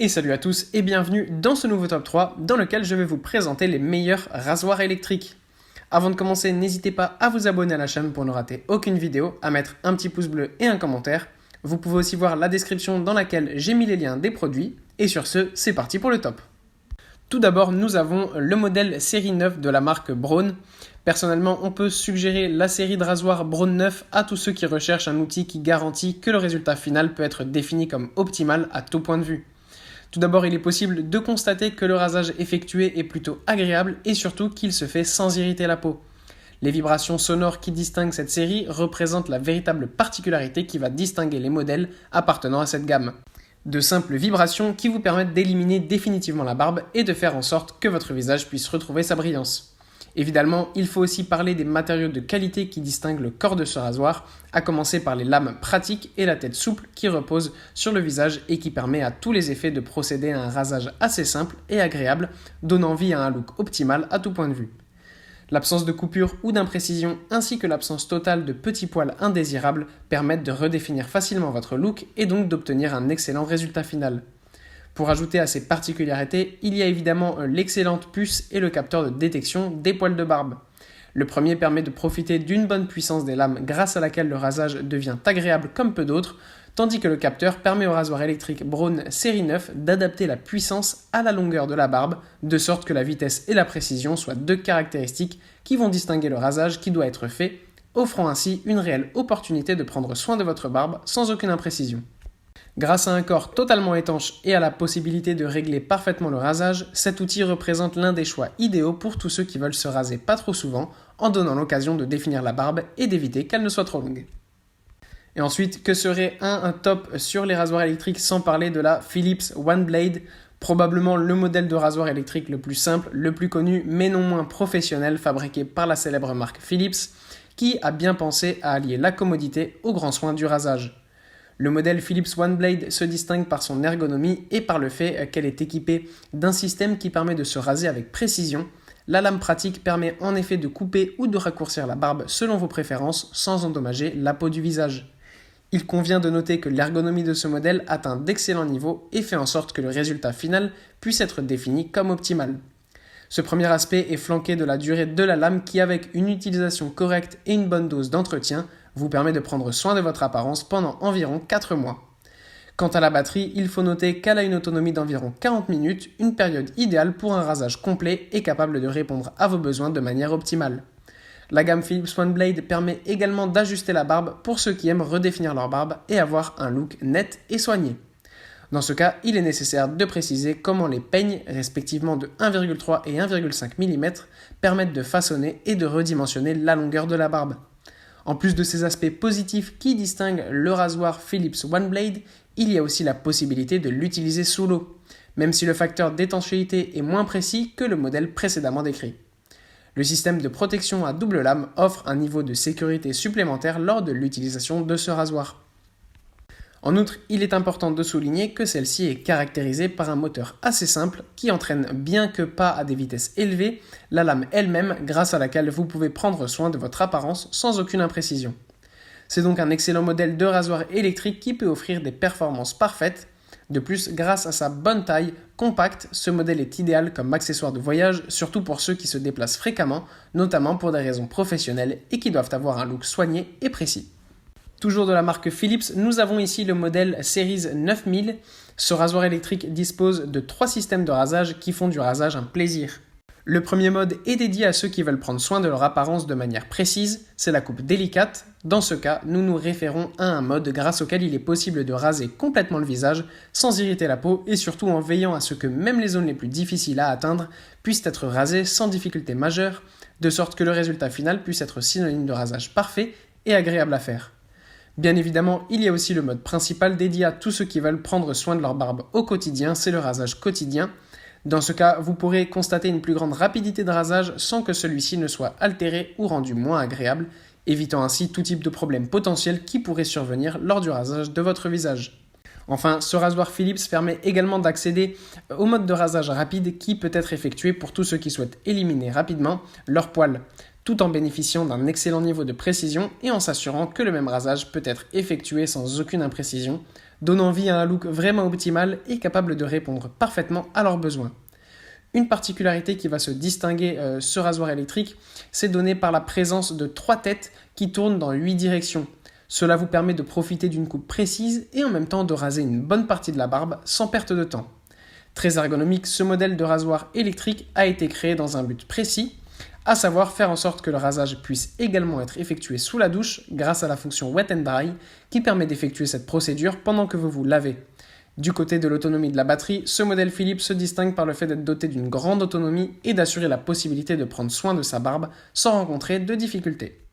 Et salut à tous et bienvenue dans ce nouveau top 3 dans lequel je vais vous présenter les meilleurs rasoirs électriques. Avant de commencer, n'hésitez pas à vous abonner à la chaîne pour ne rater aucune vidéo, à mettre un petit pouce bleu et un commentaire. Vous pouvez aussi voir la description dans laquelle j'ai mis les liens des produits. Et sur ce, c'est parti pour le top. Tout d'abord, nous avons le modèle série 9 de la marque Braun. Personnellement, on peut suggérer la série de rasoirs Braun 9 à tous ceux qui recherchent un outil qui garantit que le résultat final peut être défini comme optimal à tout point de vue. Tout d'abord, il est possible de constater que le rasage effectué est plutôt agréable et surtout qu'il se fait sans irriter la peau. Les vibrations sonores qui distinguent cette série représentent la véritable particularité qui va distinguer les modèles appartenant à cette gamme. De simples vibrations qui vous permettent d'éliminer définitivement la barbe et de faire en sorte que votre visage puisse retrouver sa brillance. Évidemment, il faut aussi parler des matériaux de qualité qui distinguent le corps de ce rasoir, à commencer par les lames pratiques et la tête souple qui repose sur le visage et qui permet à tous les effets de procéder à un rasage assez simple et agréable, donnant vie à un look optimal à tout point de vue. L'absence de coupure ou d'imprécision ainsi que l'absence totale de petits poils indésirables permettent de redéfinir facilement votre look et donc d'obtenir un excellent résultat final. Pour ajouter à ces particularités, il y a évidemment l'excellente puce et le capteur de détection des poils de barbe. Le premier permet de profiter d'une bonne puissance des lames grâce à laquelle le rasage devient agréable comme peu d'autres, tandis que le capteur permet au rasoir électrique Braun série 9 d'adapter la puissance à la longueur de la barbe, de sorte que la vitesse et la précision soient deux caractéristiques qui vont distinguer le rasage qui doit être fait, offrant ainsi une réelle opportunité de prendre soin de votre barbe sans aucune imprécision. Grâce à un corps totalement étanche et à la possibilité de régler parfaitement le rasage, cet outil représente l'un des choix idéaux pour tous ceux qui veulent se raser pas trop souvent, en donnant l'occasion de définir la barbe et d'éviter qu'elle ne soit trop longue. Et ensuite, que serait un top sur les rasoirs électriques sans parler de la Philips One Blade, probablement le modèle de rasoir électrique le plus simple, le plus connu, mais non moins professionnel, fabriqué par la célèbre marque Philips, qui a bien pensé à allier la commodité au grand soin du rasage. Le modèle Philips One Blade se distingue par son ergonomie et par le fait qu'elle est équipée d'un système qui permet de se raser avec précision. La lame pratique permet en effet de couper ou de raccourcir la barbe selon vos préférences sans endommager la peau du visage. Il convient de noter que l'ergonomie de ce modèle atteint d'excellents niveaux et fait en sorte que le résultat final puisse être défini comme optimal. Ce premier aspect est flanqué de la durée de la lame qui, avec une utilisation correcte et une bonne dose d'entretien, vous permet de prendre soin de votre apparence pendant environ 4 mois. Quant à la batterie, il faut noter qu'elle a une autonomie d'environ 40 minutes, une période idéale pour un rasage complet et capable de répondre à vos besoins de manière optimale. La gamme Philips One Blade permet également d'ajuster la barbe pour ceux qui aiment redéfinir leur barbe et avoir un look net et soigné. Dans ce cas, il est nécessaire de préciser comment les peignes, respectivement de 1,3 et 1,5 mm, permettent de façonner et de redimensionner la longueur de la barbe. En plus de ces aspects positifs qui distinguent le rasoir Philips One Blade, il y a aussi la possibilité de l'utiliser sous l'eau, même si le facteur d'étanchéité est moins précis que le modèle précédemment décrit. Le système de protection à double lame offre un niveau de sécurité supplémentaire lors de l'utilisation de ce rasoir. En outre, il est important de souligner que celle-ci est caractérisée par un moteur assez simple qui entraîne, bien que pas à des vitesses élevées, la lame elle-même grâce à laquelle vous pouvez prendre soin de votre apparence sans aucune imprécision. C'est donc un excellent modèle de rasoir électrique qui peut offrir des performances parfaites. De plus, grâce à sa bonne taille compacte, ce modèle est idéal comme accessoire de voyage, surtout pour ceux qui se déplacent fréquemment, notamment pour des raisons professionnelles et qui doivent avoir un look soigné et précis. Toujours de la marque Philips, nous avons ici le modèle Series 9000. Ce rasoir électrique dispose de 3 systèmes de rasage qui font du rasage un plaisir. Le premier mode est dédié à ceux qui veulent prendre soin de leur apparence de manière précise, c'est la coupe délicate. Dans ce cas, nous nous référons à un mode grâce auquel il est possible de raser complètement le visage sans irriter la peau et surtout en veillant à ce que même les zones les plus difficiles à atteindre puissent être rasées sans difficulté majeure, de sorte que le résultat final puisse être synonyme de rasage parfait et agréable à faire. Bien évidemment, il y a aussi le mode principal dédié à tous ceux qui veulent prendre soin de leur barbe au quotidien, c'est le rasage quotidien. Dans ce cas, vous pourrez constater une plus grande rapidité de rasage sans que celui-ci ne soit altéré ou rendu moins agréable, évitant ainsi tout type de problème potentiel qui pourrait survenir lors du rasage de votre visage. Enfin, ce rasoir Philips permet également d'accéder au mode de rasage rapide qui peut être effectué pour tous ceux qui souhaitent éliminer rapidement leurs poils, tout en bénéficiant d'un excellent niveau de précision et en s'assurant que le même rasage peut être effectué sans aucune imprécision, donnant vie à un look vraiment optimal et capable de répondre parfaitement à leurs besoins. Une particularité qui va se distinguer ce rasoir électrique, c'est donné par la présence de 3 têtes qui tournent dans 8 directions. Cela vous permet de profiter d'une coupe précise et en même temps de raser une bonne partie de la barbe sans perte de temps. Très ergonomique, ce modèle de rasoir électrique a été créé dans un but précis, à savoir faire en sorte que le rasage puisse également être effectué sous la douche grâce à la fonction Wet and Dry qui permet d'effectuer cette procédure pendant que vous vous lavez. Du côté de l'autonomie de la batterie, ce modèle Philips se distingue par le fait d'être doté d'une grande autonomie et d'assurer la possibilité de prendre soin de sa barbe sans rencontrer de difficultés.